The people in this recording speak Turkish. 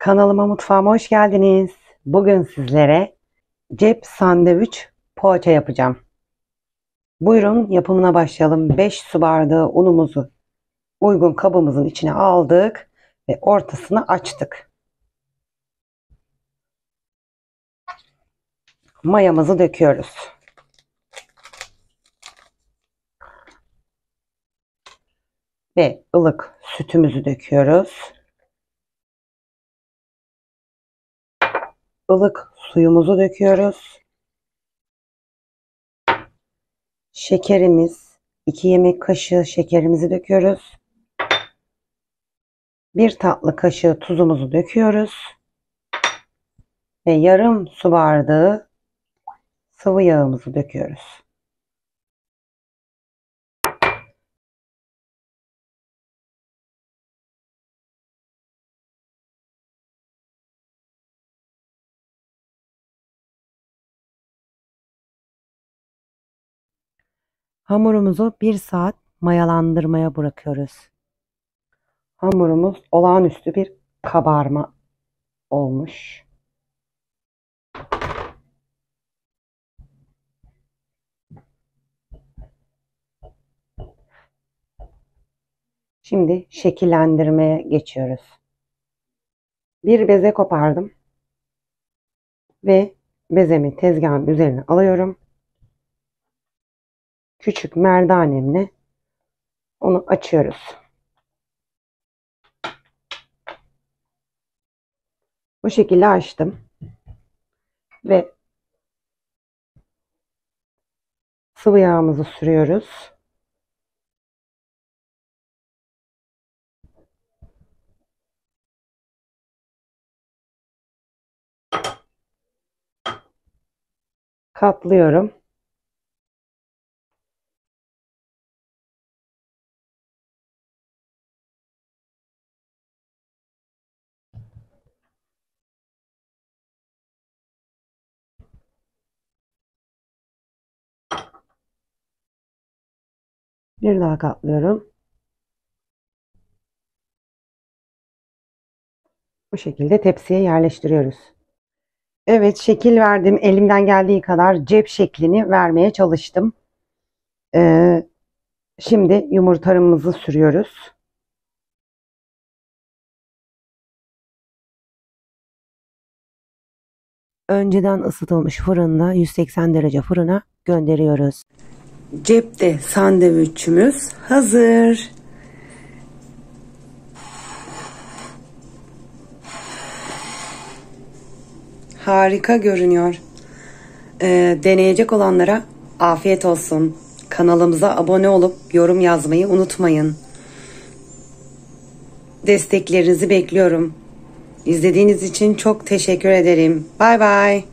Kanalıma, mutfağıma hoş geldiniz. Bugün sizlere cep sandviç poğaça yapacağım. Buyurun yapımına başlayalım. 5 su bardağı unumuzu uygun kabımızın içine aldık ve ortasını açtık. Mayamızı döküyoruz. Ve ılık sütümüzü döküyoruz. Ilık suyumuzu döküyoruz. Şekerimiz, 2 yemek kaşığı şekerimizi döküyoruz. 1 tatlı kaşığı tuzumuzu döküyoruz. Ve yarım su bardağı sıvı yağımızı döküyoruz. Hamurumuzu 1 saat mayalandırmaya bırakıyoruz. Hamurumuz olağanüstü bir kabarma olmuş. Şimdi şekillendirmeye geçiyoruz. Bir beze kopardım ve bezemi tezgahın üzerine alıyorum. Küçük merdanemle onu açıyoruz. Bu şekilde açtım ve sıvı yağımızı sürüyoruz. Katlıyorum. Bir daha katlıyorum. Bu şekilde tepsiye yerleştiriyoruz. Evet, şekil verdim. Elimden geldiği kadar cep şeklini vermeye çalıştım. Şimdi yumurtalarımızı sürüyoruz. Önceden ısıtılmış fırında 180 derece fırına gönderiyoruz. Cepte sandviçimiz hazır. Harika görünüyor. Deneyecek olanlara afiyet olsun. Kanalımıza abone olup yorum yazmayı unutmayın. Desteklerinizi bekliyorum. İzlediğiniz için çok teşekkür ederim. Bay bay.